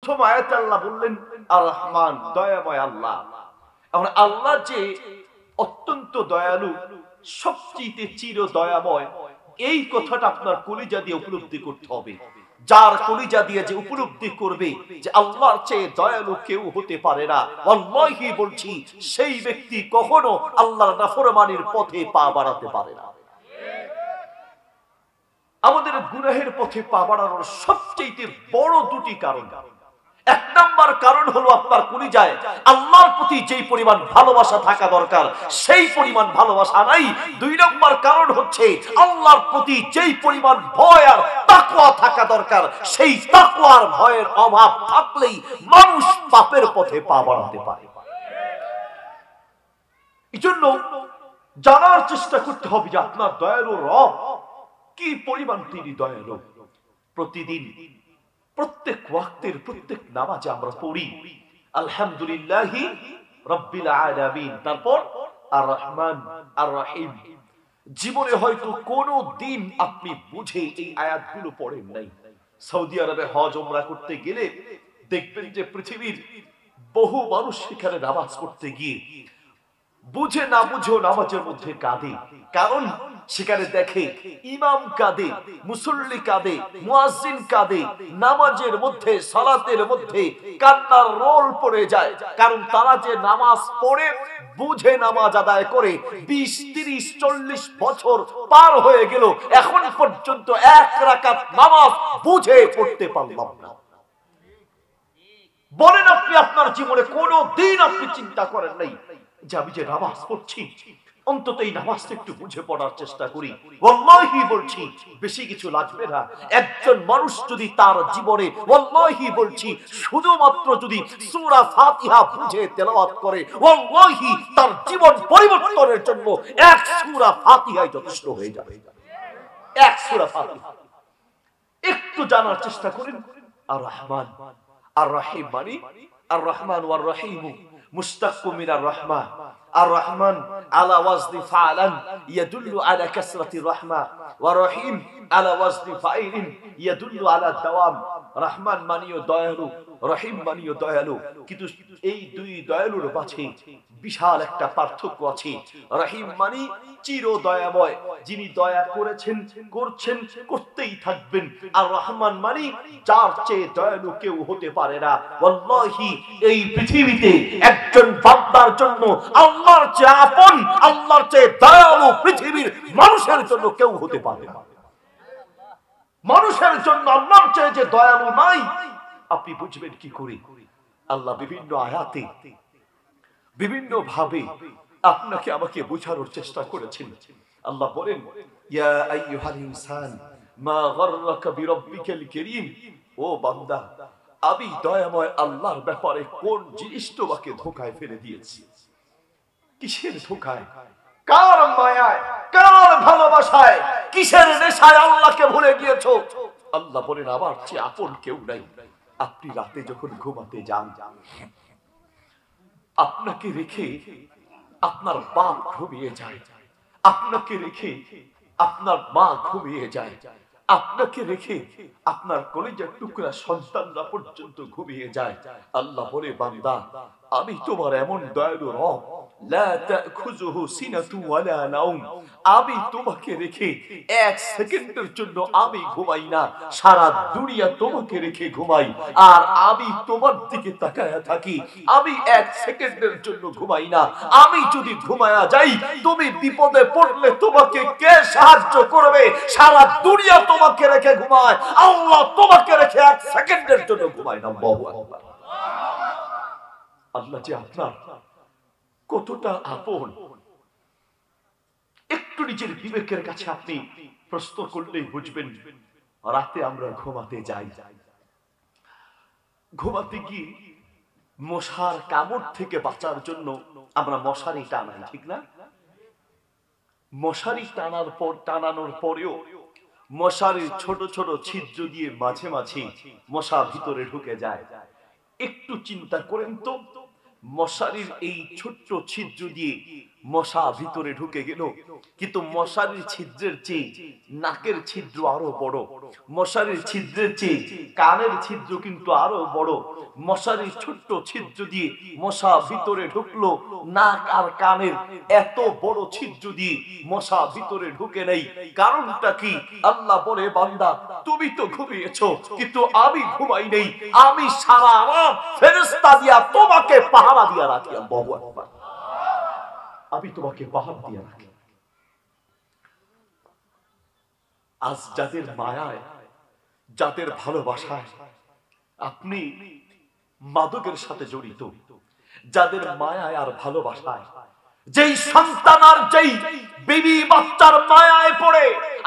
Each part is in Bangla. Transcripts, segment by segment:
প্রথম আয়াতে আল্লাহ বললেন আর রহমান, দয়াময় আল্লাহ। এখন আল্লাহ যে অত্যন্ত দয়ালু, সবচেয়ে চির দয়াময়, এই কথাটা আপনার কলিজা দিয়ে উপলব্ধি করতে হবে। যার কলিজা দিয়ে যে উপলব্ধি করবে যে আল্লাহর চেয়ে দয়ালু কেউ হতে পারে না, আল্লাহই বলছি, সেই ব্যক্তি কখনো আল্লাহর নাফরমানির পথে পা বাড়াতে পারে না। আমাদের গুনাহের পথে পা বাড়ানোর সবচেয়ে বড় দুটি কারণ। এক নাম্বার কারণ হলো আপনার কলিজায় আল্লাহর প্রতি যেই পরিমাণ ভালোবাসা থাকা দরকার সেই পরিমাণ ভালোবাসা নাই। দুই নাম্বার কারণ হচ্ছে আল্লাহর প্রতি যেই পরিমাণ ভয় আর তাকওয়া থাকা দরকার সেই তাকওয়া আর ভয়ের অভাব থাকলেই মানুষ পাপের পথে পা বাড়াতে পারে। এজন্য জানার চেষ্টা করতে হবে যে আপনার দয়ালু রব কি পরিমাণ তিনি দয়ালু। প্রতিদিন প্রত্যেক ওয়াক্তের প্রত্যেক নামাজে আমরা পড়ি আলহামদুলিল্লাহি রাব্বিল আলামিন, তারপর আর রহমান আর রহিম। জীবনে হয়তো কোনো দিন আপনি বুঝে এই আয়াতগুলো পড়েন নাই। সৌদি আরবে হজ ওমরা করতে গেলে দেখবেন যে পৃথিবীর বহু মানুষ সেখানে নামাজ পড়তে গিয়ে বুঝে না বুঝেও নামাজের মধ্যে কাঁদে। কারণ সেখানে দেখে ইমাম কাঁদে, মুসল্লি কাঁদে, মুয়াজ্জিন কাঁদে, নামাজের মধ্যে সালাতের মধ্যে কান্নার রোল পড়ে যায়। কারণ তারা যে নামাজ পড়ে বুঝে নামাজ আদায় করে 20, 30, 40 বছর পার হয়ে গেল, এখন পর্যন্ত এক রাকাত নামাজ বুঝে পড়তে পারলাম না। বলেন আপনি আপনার জীবনে কোনো দিন আপনি চিন্তা করেন নাই যে আমি যে নামাজ পড়ছি অন্তত এই নামাজটা একটু বুঝে পড়ার চেষ্টা করি? ওয়াল্লাহি বলছি বেশি কিছু লাগবে না। একজন মানুষ যদি তার জীবনে ওয়াল্লাহি বলছি শুধুমাত্র যদি সূরা ফাতিহা বুঝে তেলাওয়াত করে, ওয়াল্লাহি তার জীবন পরিবর্তনের জন্য এক সূরা ফাতিহাই যথেষ্ট হয়ে যাবে। এক সূরা ফাতিহা একটু জানার চেষ্টা করেন। আর রহমান আর রহিম মানে আর রহমান ওয়ার রহিম মুশতাক্কু মিনার রহমা। আর রহমান আলা ওয়াজনি ফাআলান ইয়াদুল্লু আলা কাসরাতি রহমা, ওয়া রহিম আলা ওয়াজনি ফাইলিন ইয়াদুল্লু আলা দাওয়াম। রহমান মানিও দয়ালু, রহিম মানিও দয়ালু, কিন্তু এই দুই দয়ালুর মাঝে বিশাল একটা পার্থক্য আছে। রহিম মানি চির দয়াময়, যিনি দয়া করেছেন, করছেন, করতেই থাকবেন। আর রহমান মানি যার চেয়ে দয়ালু কেউ হতে পারে না। ওয়াল্লাহি এই পৃথিবীতে একজন বান্দার জন্য আল্লাহর চেয়ে আপন, আল্লাহর চেয়ে দয়ালু পৃথিবীর মানুষের জন্য কেউ হতে পারে না। মানুষের জন্য আল্লাহর চেয়ে যে দয়ালু নাই আপনি বুঝবেন কি করে? আল্লাহ বিভিন্ন আয়াতে বিভিন্ন ভাবে আপনাকে আমাকে বোঝানোর চেষ্টা করেছেন। আল্লাহ বলেন ইয়া আইয়ুহাল ইনসান মা গাররাকা বিরাব্বিকাল কারীম, ও বান্দা আমি দয়াময় আল্লাহর ব্যাপারে কোন জিনিস তোমাকে ধোঁকায় ফেলে দিয়েছি? কিসের ধোঁকায়? কার মায়ায়, কার ভালোবাসায়, কিসের নেশায় আল্লাহকে ভুলে গিয়েছো? আল্লাহ বলেন আমার চেয়ে আপন কেউ নাই। আপনি রাতে যখন ঘুমাতে যান, আপনাকে রেখে আপনার বাপ ঘুমিয়ে যায়, আপনাকে রেখে আপনার মা ঘুমিয়ে যায়, আপনাকে রেখে আপনার কলিজার টুকরা সন্তানরা পর্যন্ত ঘুমিয়ে যায়। আল্লাহ বলে বান্দা আমি তোমার এমন দয়ালু রব, লা তাখুযুহু সিনাতু ওয়ালা নাওম। আমি তোমাকে রেখে এক সেকেন্ডের জন্য আমি ঘুমাই না, সারা দুনিয়া তোমাকে রেখে ঘুমাই। আর আমি তোমার দিকে তাকায়া থাকি, আমি এক সেকেন্ডের জন্য ঘুমাই না। আমি যদি ঘুমায়া যাই তুমি বিপদে পড়লে তোমাকে কে সাহায্য করবে? সারা দুনিয়া তোমাকে রেখে ঘুমায়, আল্লাহ তোমাকে রেখে এক সেকেন্ডের জন্য ঘুমায় না। আল্লাহু আকবার। আল্লাহ যে আপনার কতটা আপন একটু নিজের বিবেকের কাছে আপনি প্রশ্ন করলেই বুঝবেন। রাতে আমরা ঘুমাতে যাই, ঘুমাতে গিয়ে মশার কামড় থেকে বাঁচার জন্য আমরা মশারি টানাই, ঠিক না? মশারি টানানোর পরেও মশারির ছোট ছোট ছিদ্র দিয়ে মাঝে মাঝে মশা ভিতরে ঢুকে যায়। একটু চিন্তা করেন তো, মশারির এই ছোট্ট ছিদ্র দিয়ে মশা ভিতরে ঢুকে গেল, কিন্তু মশারির ছিদ্রের চেয়ে নাকের ছিদ্র আরো বড়, মশারির ছিদ্রের চেয়ে কানের ছিদ্র কিন্তু আরো বড়। মশারির ছোট্ট ছিদ্র দিয়ে মশা ভিতরে ঢুকলো, নাক আর কানের এত বড় ছিদ্র দিয়ে মশা ভিতরে ঢুকে নেই। কারণটা কি? আল্লাহ বলে, বান্দা তুমি তো ঘুমিয়েছো, কিন্তু আমি ঘুমাই নেই। আমি সারা রাত ফেরেশতা দিয়া তোমাকে পাহারা দিয়া রাখি। আল্লাহু আকবার। আমি তোমাকে পাহারা দিয়া রাখি। আজ যাদের মায়ায়, যাদের ভালোবাসায় আপনি মাদকের সাথে জড়িত, যাদের মায়ায় আর ভালোবাসায়, যেই সন্তান আর যেই বিবি বাচ্চার মায়ায় পড়ে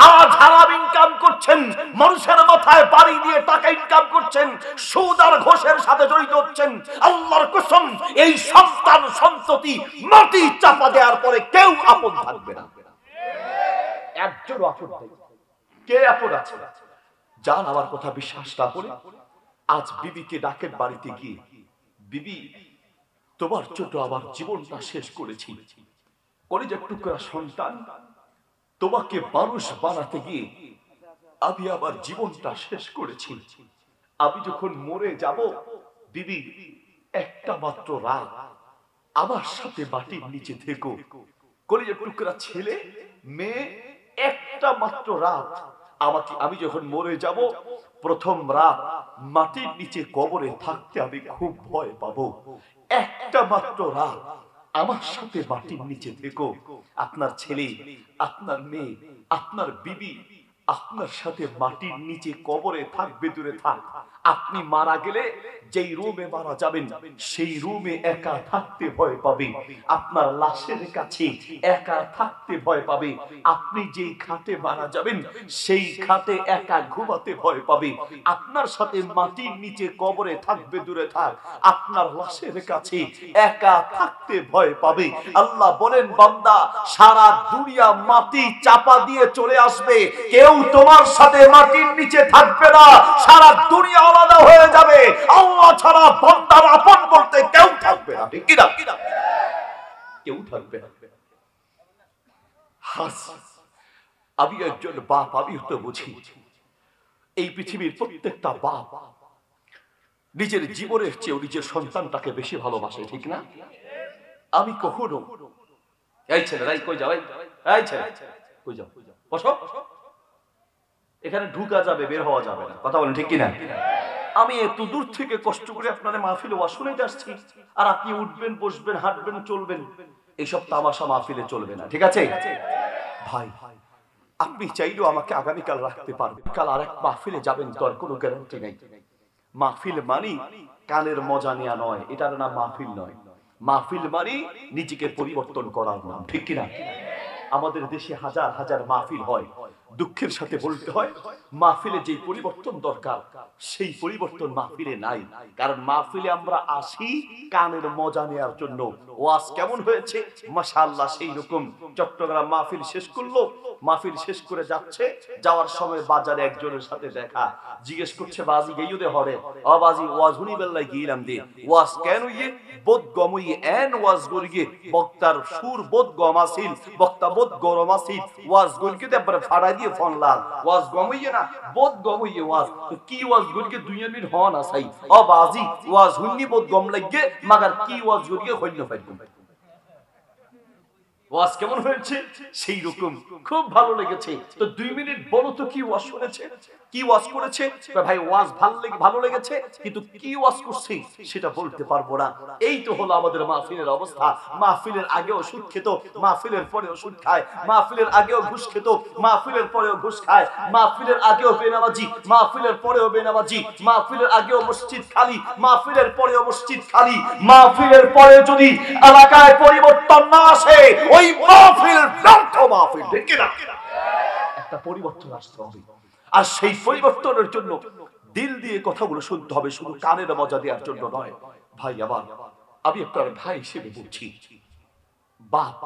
আজ হারাম ইনকাম করছেন, মানুষের মাথায় বাড়ি দিয়ে টাকা ইনকাম করছেন, সুদ আর ঘোষের সাথে জড়িত হচ্ছেন, আল্লাহর কসম এই সন্তান সন্ততি মাটি চাপা দেওয়ার পরে কেউ আপন থাকবে না। একজনও আপন থাকবে, কে আপন আছে? যান আমার কথা বিশ্বাস না করে আজ বিবিকে ডাকেন বাড়িতে গিয়ে, বিবি তোমার জন্য আমার জীবনটা শেষ করেছি, কলিজার টুকরা সন্তান, তোমাকে মানুষ বানাতে গিয়ে আমি আমার জীবনটা শেষ করেছি। আমি যখন মরে যাব, বিবি একটা মাত্র রাত আমার সাথে মাটির নিচে থেকো। কলিজার টুকরা ছেলে মেয়ে, একটা মাত্র রাত আমাকে, আমি যখন মরে যাব প্রথম রাত মাটির নিচে কবরে থাকতে আমি খুব ভয় পাবো। একটা মাত্র রাত আমার সাথে মাটির নিচে থেকো। আপনার ছেলে, আপনার মেয়ে, আপনার বিবি আপনার সাথে মাটির নিচে কবরে থাকবে, দূরে থাক। আপনি মারা গেলে যেই রুমে মারা যাবেন সেই রুমে একা থাকতে ভয় পাবে, আপনার লাশের কাছে একা থাকতে ভয় পাবে। আপনি যেই খাটে মারা যাবেন সেই খাটে একা ঘুমাতে ভয় পাবে। আপনার সাথে মাটির নিচে কবরে থাকবে, দূরে থাক, আপনার লাশের কাছে একা থাকতে ভয় পাবে। আল্লাহ বলেন, বান্দা সারা দুনিয়া মাটি চাপা দিয়ে চলে আসবে, কেউ তোমার সাথে মাটির নিচে থাকবে না, সারা দুনিয়া আলাদা হয়ে যাবে। আল্লাহ ছাড়া বান্দার আপন বলতে কেউ থাকবে না, ঠিক কি না? কেউ থাকবে না। আমি একজন বাপ, আমি তো বুঝি এই পৃথিবীর প্রত্যেকটা বাপ নিজের জীবনের চেয়ে নিজের সন্তানটাকে বেশি ভালোবাসে, ঠিক না? আমি কখনো এই ছেলেরাই কই যাও, এই ছেলে কই যাও, বসো, এখানে ঢুকা যাবে, বের হওয়া যাবে না, কথা বলেন ঠিক কিনা? আমি এত দূর থেকে কষ্ট করে আপনাদের মাহফিলে ওয়াজ শুনতে আসছি, আর আপনি উঠবেন, বসবেন, হাঁটবেন, চলবেন, এইসব তামাশা মাহফিলে চলবে না, ঠিক আছে ভাই? আপনি চাইলেও আমাকে আগামীকাল রাখতে পারবেন, কাল আরেক মাহফিলে যাবেন, তার কোনো গ্যারান্টি নেই। মাহফিল মানি কানের মজা নেওয়া নয়, এটার নাম মাহফিল নয়। মাহফিল মানি নিজেকে পরিবর্তন করার নাম, ঠিক কিনা? আমাদের দেশে হাজার হাজার মাহফিল হয়, দুঃখের সাথে বলতে হয় মাহফিলে যে পরিবর্তন দরকার সেই পরিবর্তন মাহফিলে নাই। কারণ মাহফিলে আমরা আসি কানের মজা নেওয়ার জন্য। ওয়াজ কেমন হয়েছে? মাশাআল্লাহ সেই রকম। চট্টগ্রাম মাহফিল শেষ করলো, মাহফিল শেষ করে যাচ্ছে, যাওয়ার সময় বাজারে একজনের সাথে দেখা, জিজ্ঞেস করছে বাজি গেইও দে হরে, ও বাজি ওয়াজ হুনি বেল্লাই গিলাম দে, ওয়াজ কেন ইয়ে বোধ গমই এন ওয়াজ গরিগে, বক্তার সুর বোধ গম আসিল, বক্তা বোধ গরম আসিল, ওয়াজ গরিকে দে পরে ফাড়াই দিয়ে ফোন লাল, ওয়াজ গমইয়ে না বোধ গমইয়ে ওয়াজ, তো কি ওয়াজ গরিকে দুনিয়া মিট হন আসাই, ও বাজি ওয়াজ হুনি বোধ গম লাগে, মাগার কি ওয়াজ গরিকে হইল পাইতো। ওয়াজ কেমন হয়েছে? সেই রকম, খুব ভালো লেগেছে। তো 2 মিনিট বলো তো কি ওয়াজ শুনেছে, কি ওয়াজ করেছে? ভাই ওয়াজ ভালো লেগেছে, কিন্তু কি ওয়াজ করছে সেটা বলতে পারবো না। এই তো হলো আমাদের মাহফিলের অবস্থা। মাহফিলের আগেও সুদ খেত, মাহফিলের পরেও সুদ খায়, মাহফিলের আগেও ঘুষ খেত, মাহফিলের পরেও ঘুষ খায়, মাহফিলের আগেও বেনামাজি, মাহফিলের পরেও বেনামাজি, মাহফিলের আগেও মসজিদ খালি, মাহফিলের পরেও মসজিদ খালি। মাহফিলের পরে যদি এলাকায় পরিবর্তন না আসে ওই মাহফিল ব্যর্থ মাহফিল, ঠিক কি না? একটা পরিবর্তন আসতে হবে, আর সেই পরিবর্তনের জন্য দিল দিয়ে কথাগুলো শুনতে হবে, শুধু কানের মজা দেওয়ার জন্য নয়। ভাই আবার আমি আপনার ভাই হিসেবে বলছি, বাপ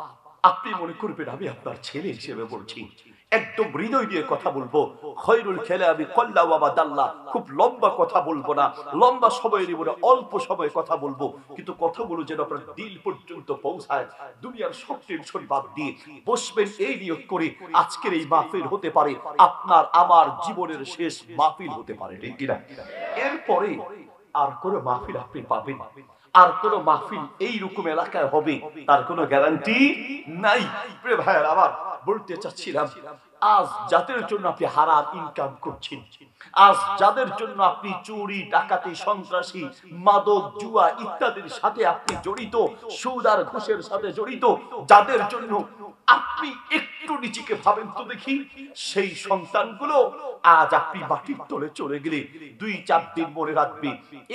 আপনি মনে করবেন আমি আপনার ছেলে হিসেবে বলছি, একদম হৃদয় দিয়ে কথা বলবো। খৈরুল খেলাবি কল্লা বাবা দাল্লা, খুব লম্বা কথা বলবো না, লম্বা সময় নিব না, অল্প সময় কথা বলবো, কিন্তু কথাগুলো যেন আপনার দিল পর্যন্ত পৌঁছায়। দুনিয়ার সব টেনশন বাদ দিয়ে বসবেন এই নিয়োগ করে, আজকের এই মাহফিল হতে পারে আপনার আমার জীবনের শেষ মাহফিল হতে পারে, ঠিক কিনা? এরপরে আর কোনো মাহফিল আপনি পাবেন, আর কোন মাহফিল এইরকম এলাকায় হবে তার কোনো গ্যারান্টি নাই। প্রিয় ভাইয়ের, আবার বলতে চাচ্ছিলাম, আজ যাদের জন্য আপনি হারাম ইনকাম করছেন, আজ যাদের জন্য আপনি চুরি ডাকাতি সন্ত্রাসী মাদক জুয়া ইত্যাদির সাথে আপনি জড়িত, সুদ আর ঘুষের সাথে জড়িত, যাদের জন্য আপনি একটু নিজেকে ভাবেন তো দেখি, সেই সন্তানগুলো আজ আপনি মাটির তলে চলে গেলে 2-4 দিন মনে রাখবে,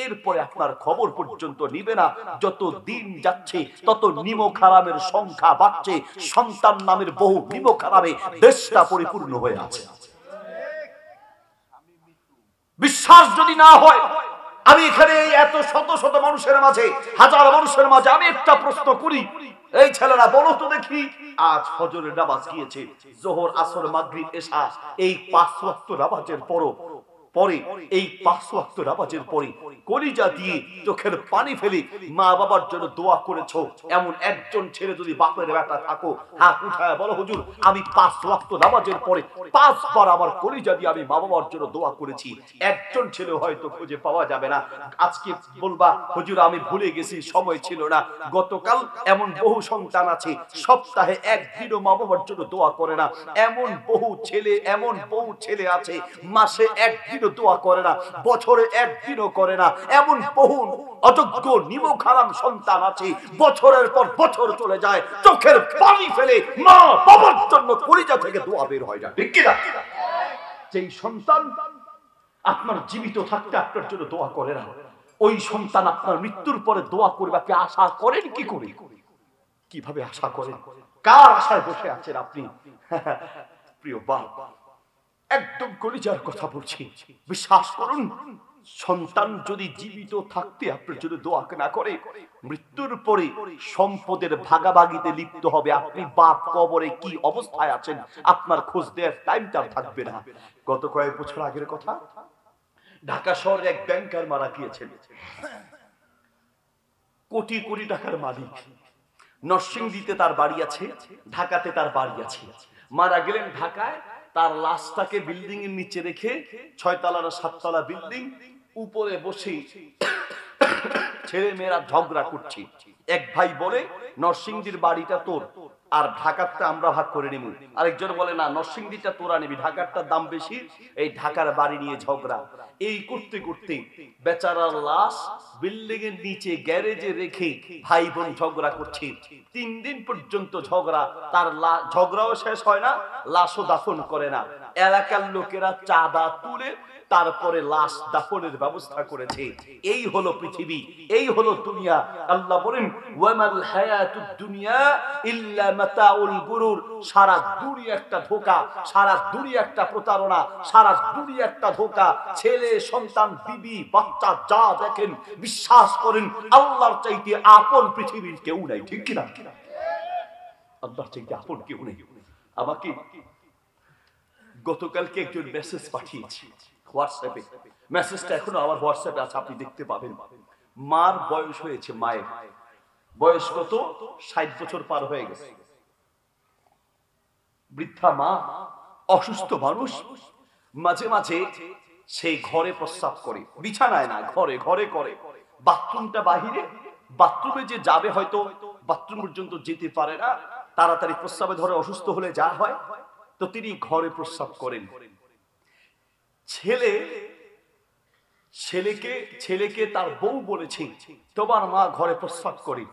এরপরে আপনার খবর পর্যন্ত নিবে না। যত দিন যাচ্ছে তত নিমক হারামের সংখ্যা বাড়ছে, সন্তান নামের বহু নিমক হারামে দেশটা পরিপূর্ণ হয়ে আছে। বিশ্বাস যদি না হয়, আমি এখানে এত শত শত মানুষের মাঝে, হাজার মানুষের মাঝে আমি একটা প্রশ্ন করি, এই ছেলেরা বলো তো দেখি, আজ ফজরের নামাজ গিয়েছে, যোহর আসর মাগরিব এশা, এই 5 ওয়াক্ত নামাজের পরে এই 5 ওয়াক্ত নামাজের পরে কলিজা দিয়ে চোখের পানি ফেলে মা বাবার জন্য দোয়া করেছো, এমন একজন ছেলে যদি বাপের বেটা থাকো, হাত উঠায় বলো, হুজুর আমি 5 ওয়াক্ত নামাজের পরে 5 বার আমার কলিজা দিয়ে আমি মা বাবার জন্য দোয়া করেছি। একজন ছেলে হয়তো খুঁজে পাওয়া যাবে না। আজকে বলবা, হুজুর আমি ভুলে গেছি, সময় ছিল না। গতকাল এমন বহু সন্তান আছে সপ্তাহে একদিনও মা বাবার জন্য দোয়া করে না। এমন বহু ছেলে আছে মাসে একদিন দোয়া করে না, বছরে একদিনও করে না। এমন বহু অযোগ্য নিমক হারাম সন্তান আছে, বছরের পর বছর চলে যায়, চোখের পানি ফেলে মা বাবার জন্য কলিজা থেকে দোয়া বের হয় না, ঠিক কি না? যেই সন্তান আপনার জীবিত থাকতে আপনার জন্য দোয়া করে না, ওই সন্তান আপনার মৃত্যুর পরে দোয়া করবে, আপনি আশা করেন কি করে? কিভাবে আশা করেন? কার আশায় বসে আছেন আপনি? প্রিয় বাপ, একদম কলিজার কথা বলছি, বিশ্বাস করুন, সন্তান যদি জীবিত থাকতে আপনার জন্য দোয়া না করে, মৃত্যুর পরে সম্পদের ভাগাভাগিতে লিপ্ত হবে। আপনি বাপ কবরে কি অবস্থায় আছেন আপনার খোঁজ দেওয়ার টাইমটা থাকবে না। গত কয়েক বছর আগের কথা, ঢাকা শহরে এক ব্যাংকার মারা গিয়েছেন, কোটি কোটি টাকার মালিক। নরসিংদীতে তার বাড়ি আছে, ঢাকাতে তার বাড়ি আছে। মারা গেলেন ঢাকায়, তার লাশটাকে বিল্ডিং এর নিচে রেখে, 6 তলা না 7 তলা বিল্ডিং, উপরে বসে ছেলে মেয়েরা ঝগড়া করছে। এক ভাই বলে, নরসিংদীর বাড়িটা তোর, আর ঢাকারটা আমরা ভাগ করে নিব। আরেকজন বলে, না নরসিংদীটা তোরা নিবি, ঢাকারটার দাম বেশি, এই ঢাকার বাড়ি নিয়ে ঝগড়া। এই করতে করতে বেচারার লাশ বিল্ডিং এর নিচে গ্যারেজে রেখে ভাই বোন ঝগড়া করছে। 3 দিন পর্যন্ত ঝগড়া, তার ঝগড়াও শেষ হয় না, লাশও দাফন করে না। এলাকার লোকেরা চাঁদা তুলে তারপরে লাশ দাফনের ব্যবস্থা করেছে। এই হলো পৃথিবী, এই হলো দুনিয়া। আল্লাহ বলেন, ওয়ামাল হায়াতুদ দুনিয়া ইল্লা মাতাউল গুরুর। সারা দুনিয়া একটা ধোঁকা, সারা দুনিয়া একটা প্রতারণা, সারা দুনিয়া একটা ধোঁকা। ছেলে সন্তান বিবি বাচ্চা যা দেখেন, বিশ্বাস করেন আল্লাহর চাইতে আপন পৃথিবীর কেউ নাই, ঠিক কি না? আল্লাহর চাইতে আপন কেউ নেই। আমাকে গতকালকে একজন মেসেজ পাঠিয়েছে হোয়াটসঅ্যাপে, মেসেজটা এখনো আমার হোয়াটসঅ্যাপে আছে, আপনি দেখতে পাবেন। মার বয়স হয়েছে, মায়ের বয়স কত? 60 বছর পার হয়ে গেছে। বৃদ্ধা মা, অসুস্থ মানুষ, মাঝে মাঝে সেই ঘরে প্রস্রাব করে, বিছানায় না, ঘরে ঘরে করে। বাথরুমটা বাহিরে, বাথরুমে যে যাবে হয়তো বাথরুম পর্যন্ত যেতে পারে না, তাড়াতাড়ি প্রস্রাবে ধরে, অসুস্থ হলে যা হয়, তো তিনি ঘরে প্রস্রাব করেন। ছেলেকে তার বউ বলেছে, তোমার মা ঘরে প্রস্রাব করে,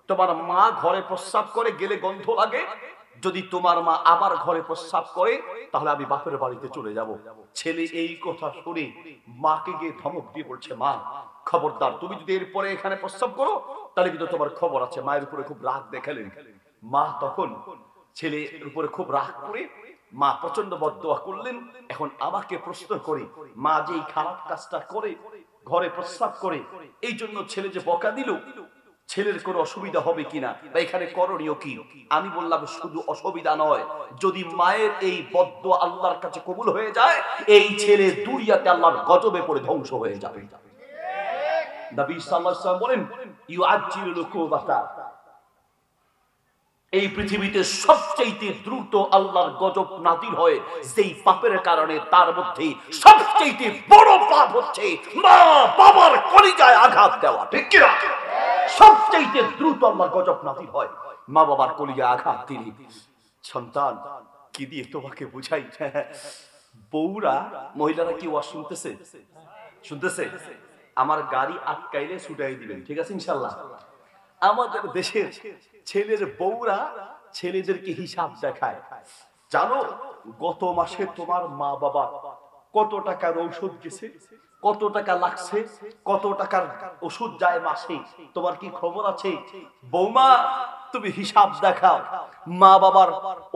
তোমার মা ঘরে প্রস্রাব করে গেলে গন্ধ লাগে, যদি তোমার মা আবার ঘরে প্রস্রাব করে তাহলে আমি বাপের বাড়িতে চলে যাব। ছেলে এই কথা শুনে মাকে গিয়ে ধমক দিয়ে বলছে, মা খবরদার, তুমি যদি এরপরে এখানে প্রস্রাব করো তাহলে কিন্তু তোমার খবর আছে। মায়ের উপরে খুব রাগ দেখালেন। মা তখন ছেলের উপরে খুব রাগ করে মা প্রচন্ড বদদোয়া করলেন। এখন আমাকে প্রশ্ন করে, মা যে এই খারাপ কাজটা করে, ঘরে প্রস্রাব করে, এই জন্য ছেলে যে বকা দিল, ছেলের কোনো অসুবিধা হবে কিনা বা এখানে করণীয় কি? আমি বললাম শুধু অসুবিধা নয়, যদি মায়ের এই বদদুয়া আল্লাহর কাছে কবুল হয়ে যায়, এই ছেলে দুনিয়াতে আল্লাহর গজবে পড়ে ধ্বংস হয়ে যাবে। নবী সাল্লাল্লাহু আলাইহি ওয়াসাল্লাম বলেন, ইউআজ্জিলুল উকুবাতা, এই পৃথিবীতে সবচেয়ে দ্রুত আল্লাহর গজব নাযিল হয় যেই পাপের কারণে, তার মধ্যে সবচেয়ে বড় পাপ হচ্ছে মা বাবার কলিজায় আঘাত দেওয়া। ঠিক কি না? সবচেয়ে দ্রুত আল্লাহর গজব নাযিল হয় মা বাবার কলিজায় আঘাত দিলে। সন্তান, কি দিয়ে তোমাকে বুঝাই? বউরা, মহিলারা কি ওয়াজ শুনতেছে? শুনতেছে? আমার গাড়ি আটকাইলে ছুটাই দিবেন, ঠিক আছে ইনশাআল্লাহ। আমাদের দেশের ছেলের বউরা ছেলেদেরকে হিসাব দেখায়। জানো গত মাসে তোমার মা বাবা কত টাকার ঔষধ গেছে, কত টাকা লাগছে, কত টাকার ওষুধ যায় মাসে, তোমার কি খবর আছে? বৌমা, তুমি হিসাব দেখাও, মা বাবার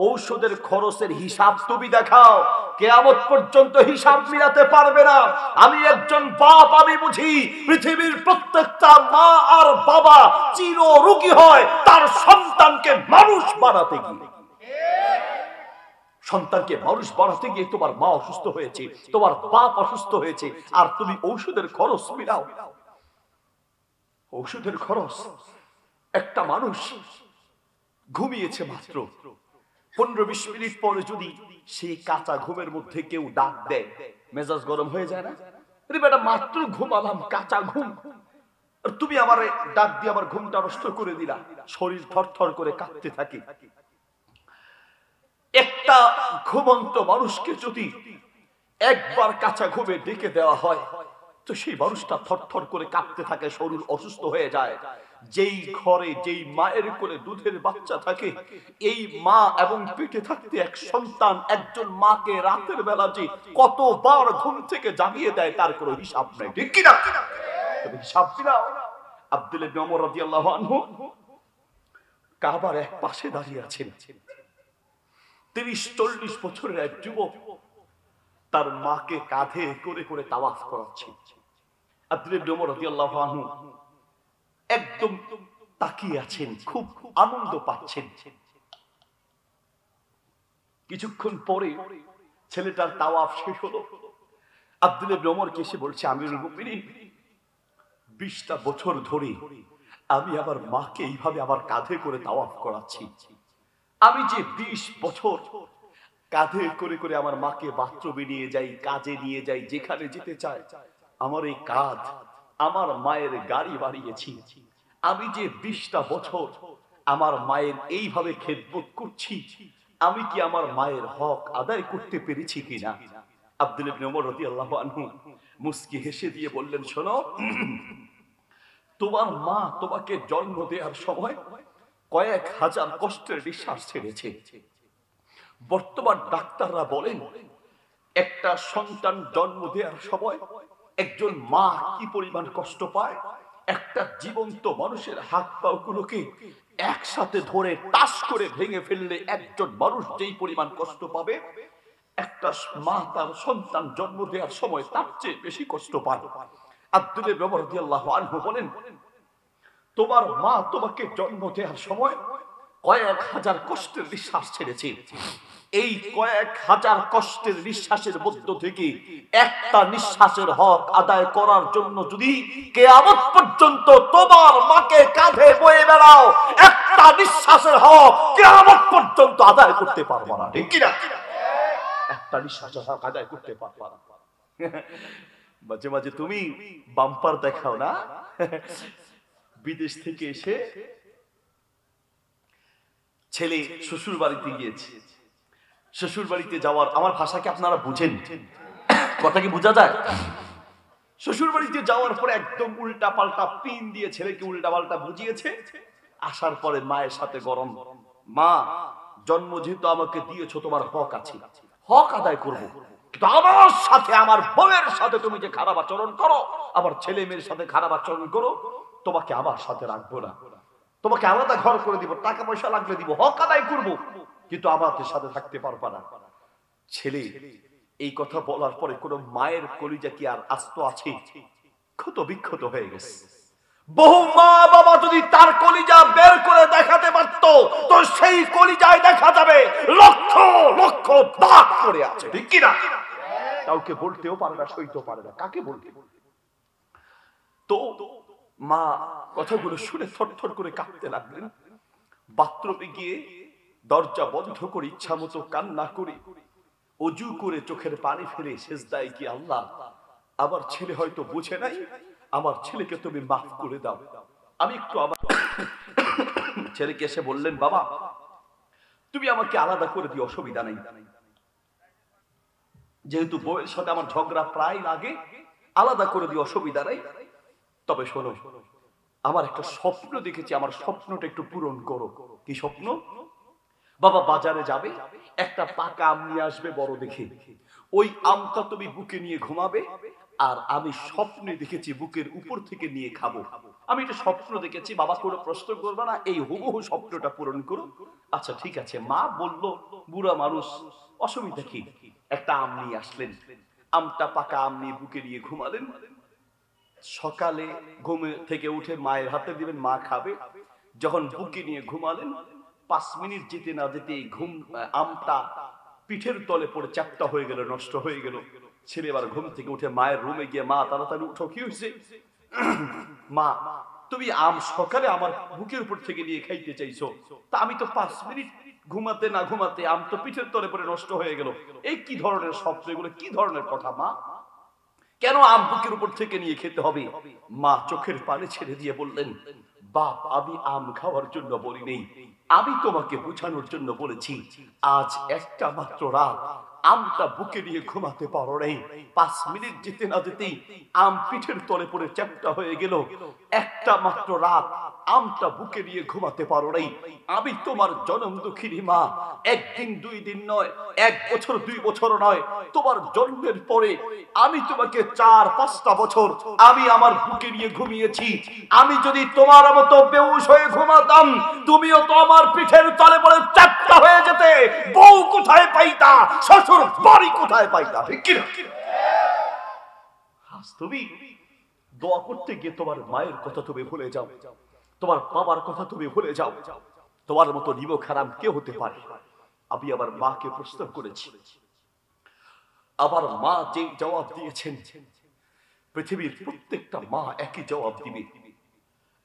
ঔষধের খরচের হিসাব তুমি দেখাও। কিয়ামত পর্যন্ত হিসাব মিলাতে পারবে না। আমি একজন বাপ, আমি বুঝি পৃথিবীর প্রত্যেকটা মা আর বাবা চির রোগী হয় তার সন্তানকে মানুষ বানাতে গিয়ে। সন্তানকে মানুষ বানাতে গিয়ে তোমার মা অসুস্থ হয়েছে, তোমার বাপ অসুস্থ হয়েছে, আর তুমি ঔষধের খরচ মিলাও। ঔষধের খরচ। একটা মানুষ ঘুমিয়েছে মাত্র 15-20 মিনিট পরে যদি সেই কাঁচা ঘুমের মধ্যে কেউ ডাক দেয়, মেজাজ গরম হয়ে যায় না? আরে বেটা, মাত্র ঘুমালাম, কাঁচা ঘুম, আর তুমি আমার ডাক দিয়ে আমার ঘুমটা নষ্ট করে দিলা। শরীর থরথর করে কাঁপতে থাকে। একটা ঘুমন্ত মানুষকে যদি একবার কাঁচা ঘুমে ডেকে দেওয়া হয়, তো সেই মানুষটা থরথর করে কাঁপতে থাকে, শরীর অসুস্থ হয়ে যায়। যেই ঘরে, যেই মায়ের কোলে দুধের বাচ্চা থাকে, এই মা এবং পেটে থাকতে এক সন্তান একজন মাকে রাতের বেলা যে কতবার ঘুম থেকে জাগিয়ে দেয় তার কোনো হিসাব নাই। ঠিক কি না? তবে হিসাব দিলাও। আব্দুল্লাহ ইবনে ওমর রাদিয়াল্লাহু আনহু কাবার এক পাশে দাঁড়িয়ে আছেন। 30-40 বছরের এক যুবক তার মাকে কাঁধে করে করে তাওয়াফ করাচ্ছে। আব্দুল্লাহ ইবনে ওমর রাদিয়াল্লাহু আনহু একদম তাকিয়ে আছেন, খুব আনন্দ পাচ্ছেন। কিছুক্ষণ পরে ছেলেটার তাওয়াফ শেষ হলো। আব্দুল্লাহ ইবনে ওমর এসে বলছে, আমিরুল মুমিনিন, 20টা বছর ধরে আমি আমার মাকে এইভাবে আমার কাঁধে করে তাওয়াফ করাচ্ছি। আমি যে 20 বছর কাঁধে করে করে আমার মাকে বাথরুমে নিয়ে যাই, কাজে নিয়ে যাই, যেখানে যেতে চাই, আমার এই কাঁধ আমার মায়ের গাড়ি বাড়িয়েছি। আমি যে 20টা বছর আমার মায়ের এইভাবে খেদমত করছি, আমি কি আমার মায়ের হক আদায় করতে পেরেছি কিনা? আব্দুল্লাহ ইবনে ওমর রাদিয়াল্লাহু আনহু মুস্কি হেসে দিয়ে বললেন, শোনো, তোমার মা তোমাকে জন্ম দেওয়ার সময় কয়েক হাজার কষ্টের নিঃশ্বাস ছেড়েছে। বর্তমান ডাক্তাররা বলেন একটা সন্তান জন্ম দেওয়ার সময় একজন মা কি পরিমাণ কষ্ট পায়। একটা জীবন্ত মানুষের হাত পা গুলোকে একসাথে ধরে টাস করে ভেঙে ফেললে একজন মানুষ যেই পরিমাণ কষ্ট পাবে, একটা মা তার সন্তান জন্ম দেওয়ার সময় তার চেয়ে বেশি কষ্ট পায়। আব্দুল্লাহ ইবনে ওমর রাদিয়াল্লাহু আনহু বলেন, তোমার মা তোমাকে জন্ম দেওয়ার সময় কয়েক হাজার কষ্টের নিঃশ্বাস ছেড়েছে। এই কয়েক হাজার কষ্টের নিঃশ্বাসের মধ্য থেকে একটা নিঃশ্বাসের হক আদায় করার জন্য যদি কিয়ামত পর্যন্ত তোমার মাকে কাঁধে বয়ে বেড়াও, একটা নিঃশ্বাসের হক কিয়ামত পর্যন্ত আদায় করতে পারবে না। ঠিক কি না? একটা নিঃশ্বাসের হক আদায় করতে পারবে না। মাঝে মাঝে তুমি বাম্পার দেখাও না, বিদেশ থেকে এসে ছেলে শ্বশুর বাড়িতে গিয়েছে। শ্বশুর বাড়িতে যাওয়ার, আমার ভাষাকে আপনারা বুঝেন, কথা কি বোঝা যায়? শ্বশুর বাড়িতে যাওয়ার পরে একদম উল্টা পাল্টা পিন দিয়ে ছেলেকে উল্টা পাল্টা বুঝিয়েছে। আসার পরে মায়ের সাথে গরম, মা জন্ম যেহেতু আমাকে দিয়েছো, তোমার হক আছে, হক আদায় করবো, কিন্তু আমার সাথে, আমার বউয়ের সাথে তুমি যে খারাপ আচরণ করো, আমার ছেলে মেয়ের সাথে খারাপ আচরণ করো, তোমাকে আমার সাথে রাখবো না, তোমাকে আলাদা ঘর করে দিব, টাকা পয়সা লাগলে দিব, হক আদায় করবো, কিন্তু আমাদের সাথে থাকতে পারবা না। ছেলে এই কথা বলার পরে কোন মায়ের কলিজা কি আর আস্ত আছে? ক্ষত বিক্ষত হয়ে গেছে। বহু মা বাবা যদি তার কলিজা বের করে দেখাতে পারতো, তো সেই কলিজায় দেখা যাবে লক্ষ লক্ষ দাগ পড়ে আছে, ঠিক কিনা? কাউকে বলতেও পারে না, সইতেও পারে না, কাকে বলতে? তো মা কথাগুলো শুনে থরথর করে কাঁপতে লাগলেন। বাথরুমে গিয়ে দরজা বন্ধ করে ইচ্ছা মতো কান্না করে অজু করে চোখের পানি ফেলে সেজদায় গিয়ে, আল্লাহ, আমার ছেলে হয়তো বুঝে নাই, আমার ছেলেকে তুমি মাফ করে দাও। আমি একটু আমার ছেলেকে এসে বললেন, বাবা তুমি আমাকে আলাদা করে দিও, অসুবিধা নাই, যেহেতু বউয়ের সাথে আমার ঝগড়া প্রায় লাগে, আলাদা করে দিও, অসুবিধা নাই। তবে শোনো, আমার একটা স্বপ্ন দেখেছি, আমার স্বপ্নটা একটু পূরণ করো। কি স্বপ্ন? বাবা বাজারে যাবে, একটা পাকা আম নিয়ে আসবে বড় দেখে, ওই আমটা তুমি বুকে নিয়ে ঘুমাবে, আর আমি স্বপ্নে দেখেছি বুকের উপর থেকে নিয়ে খাবো। আমি এটা স্বপ্ন দেখেছি, বাবা কোনো প্রশ্ন করবে না, এই হুবহু স্বপ্নটা পূরণ করো। আচ্ছা ঠিক আছে। মা বলল, বুড়া মানুষ, অসুবিধা কি? একটা আম নিয়ে আসলেন, আমটা পাকা আম নিয়ে বুকে নিয়ে ঘুমালেন। সকালে ঘুম থেকে উঠে মায়ের হাতে দিবেন, মা খাবে। যখন বুকে নিয়ে ঘুমালেন, 5 মিনিট যেতে না যেতে ঘুম আমটা পিঠের তলে পড়ে চ্যাপ্টা হয়ে গেল, নষ্ট হয়ে গেল। ছেলে এবার ঘুম থেকে উঠে মায়ের রুমে গিয়ে, মা তাড়াতাড়ি উঠো, কি হয়েছে? মা, তুমি আম সকালে আমার বুকের উপর থেকে নিয়ে খাইতে চাইছো, তা আমি তো 5 মিনিট ঘুমাতে না ঘুমাতে আম তো পিঠের তলে পড়ে নষ্ট হয়ে গেল। এই কি ধরনের শব্দ, এগুলো কি ধরনের কথা মা? কেন আম বুকের উপর থেকে নিয়ে খেতে হবে? মা চোখের পানি ছেড়ে দিয়ে বললেন, বাপ, আমি আম খাওয়ার জন্য বলি নেই, আমি তোমাকে বোঝানোর জন্য বলেছি। আজ একটা মাত্র রাত আমটা বুকে নিয়ে ঘুমাতে পারো নাই, 5 মিনিট যেতে না যেতেই আম পিঠের তলে পড়ে চ্যাপ্টা হয়ে গেল। একটা মাত্র রাত আমটা বুকে নিয়ে ঘুমাতে পারো নাই, আমি তোমার জনম দুঃখিনী মা। 1 দিন 2 দিন নয়, 1 বছর 2 বছর নয়, তোমার জন্মের পরে আমি তোমাকে 4-5টা বছর আমি আমার বুকে নিয়ে ঘুমিয়েছি। আমি যদি তোমার মতো বেহুশ হয়ে ঘুমাতাম, তুমিও তো আমার পিঠের তলে পড়ে চ্যাপ্টা হয়ে যেতে। বউ কোথায় পাইতা, শ্বশুর বাড়ি কোথায় পাইতা, ঠিক কি না? তুমি দোয়া করতে গিয়ে তোমার মায়ের কথা তুমি ভুলে যাও, তোমার বাবার কথা তুমি ভুলে যাও। তোমার মতো নিমক হারাম কে হতে পারে? আমি আমার মাকে প্রশ্ন করেছি, আবার মা যে জবাব দিয়েছেন, পৃথিবীর প্রত্যেকটা মা একই জবাব দিবে।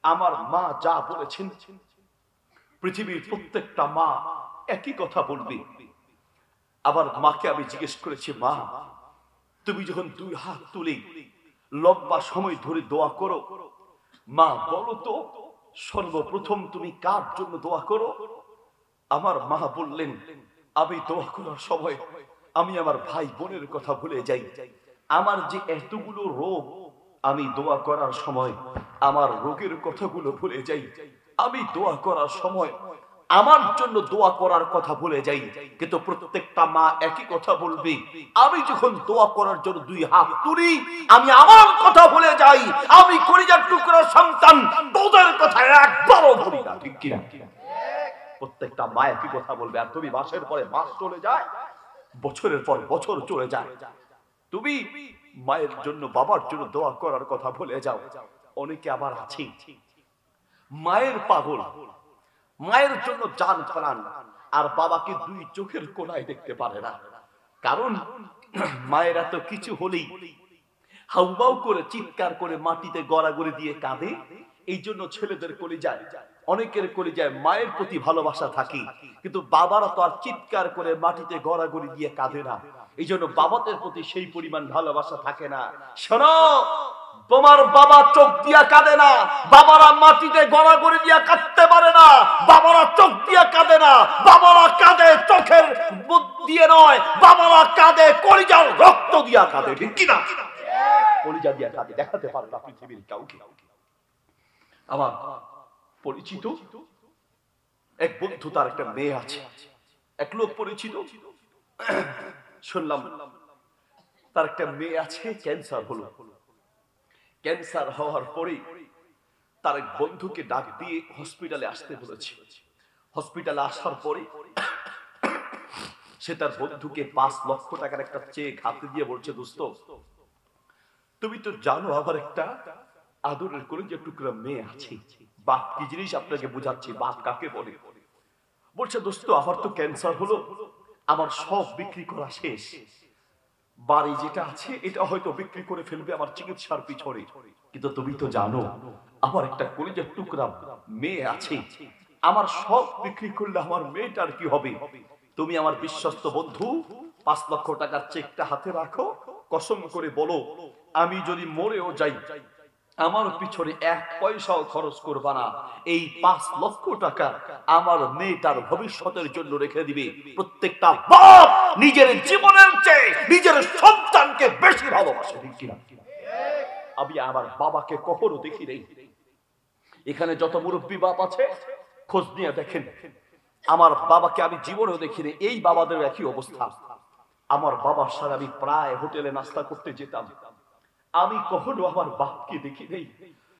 আমার মা যা বলেছেন, পৃথিবীর প্রত্যেকটা মা একই কথা বলবে। আবার মাকে আমি জিজ্ঞেস করেছি, মা তুমি যখন 2 হাত তুলে লম্বা সময় ধরে দোয়া করো, মা বলো তো সর্বপ্রথম তুমি কার জন্য দোয়া করো? আমার মা বললেন, আমি দোয়া করার সময় আমি আমার ভাই বোনের কথা ভুলে যাই। আমার যে এতগুলো রোগ, আমি দোয়া করার সময় আমার রোগের কথাগুলো ভুলে যাই। আমি দোয়া করার সময় আমার জন্য দোয়া করার কথা ভুলে যাই। কিন্তু প্রত্যেকটা মা একই কথা বলবে, আমি যখন দোয়া করার জন্য 2 হাত তুলি, আমি আমার কথা ভুলে যাই। আমি কলিজার টুকরা সন্তান, তোদের কথা একবারও ভুলি না, ঠিক কি না? প্রত্যেকটা মা একই কথা বলবে। আর তুমি মাসের পরে মাস চলে যায়, বছরের পর বছর চলে যায়, তুমি মায়ের জন্য বাবার জন্য দোয়া করার কথা ভুলে যাও। অনেকে আবার আছে মায়ের পাগল, মায়ের জন্য জান প্রাণ, আর বাবাকে 2 চোখের কোণায় দেখতে পারে না। কারণ মায়ের এত কিছু হলেই হাউমাউ করে চিৎকার করে মাটিতে গড়াগড়ি দিয়ে কাঁদে। এই জন্য ছেলেদের কলিজায়, অনেকের কলিজায় মায়ের প্রতি ভালোবাসা থাকে, কিন্তু বাবারা তো আর চিৎকার করে মাটিতে গড়াগড়ি দিয়ে কাঁদে না। এই জন্য বাবাদের প্রতি সেই পরিমাণ ভালোবাসা থাকে না। শোনো, তোমার বাবা চোখ দিয়া কাঁদে না, বাবারা মাটিতে গড়াগড়ি দিয়া কাঁদতে পারে না। বাবারা চোখ দিয়া কাঁদে না, বাবারা কাঁদে চোখের বুদ্ধি দিয়ে নয়, বাবারা কাঁদে কলিজার রক্ত দিয়া কাঁদে, ঠিক কি না? কলিজা দিয়া কাঁদে, দেখাতে পারে না পৃথিবীর কাউকে। আমার পরিচিত এক বন্ধু, তার একটা মেয়ে আছে, এক লোক পরিচিত, শুনলাম তার একটা মেয়ে আছে, ক্যান্সার হলো। ক্যান্সার হওয়ার পরে তার এক বন্ধুকে ডাক দিয়ে হসপিটালে আসতে বলেছে। হসপিটালে আসার পরে সে তার বন্ধুকে 5 লক্ষ টাকার একটা চেক হাতে দিয়ে বলছে, দোস্ত তুমি তো জানো আমার একটা আদরের কলিজার টুকরা মেয়ে আছে। বাপ কি জিনিস আপনাকে বোঝাচ্ছি, বাপ কাকে বলে। বলছে দোস্ত আমার তো ক্যান্সার হলো, আমার সব বিক্রি করা শেষ, বাড়ি যেটা আছে এটা হয়তো বিক্রি করে ফেলবে আমার চিকিৎসার পিছনে, কিন্তু তুমি তো জানো আমার একটা কলিজার টুকরা মেয়ে আছে, আমার সব বিক্রি করলে আমার মেয়েটার কি হবে? তুমি আমার বিশ্বস্ত বন্ধু, 5 লক্ষ টাকার চেকটা হাতে রাখো, কসম করে বলো আমি যদি মরেও যাই আমার পিছনে 1 পয়সাও খরচ করবা না, এই 5 লক্ষ টাকা আমার মেয়েটার ভবিষ্যতের জন্য রেখে দিবে। প্রত্যেকটা বাপ নিজের জীবনের চেয়ে নিজের সন্তানকে বেশি ভালোবাসে, ঠিক কিনা? আমি আমার বাবাকে কখনো দেখি নাই। এখানে যত মুরব্বী বাপ আছে খোঁজ নিয়ে দেখেন, আমার বাবাকে আমি জীবনেও দেখিনি। এই বাবাদের একই অবস্থা। আমার বাবার সাথে আমি প্রায় হোটেলে নাস্তা করতে যেতাম, আমি কখনো আমার বাপকে দেখি নেই।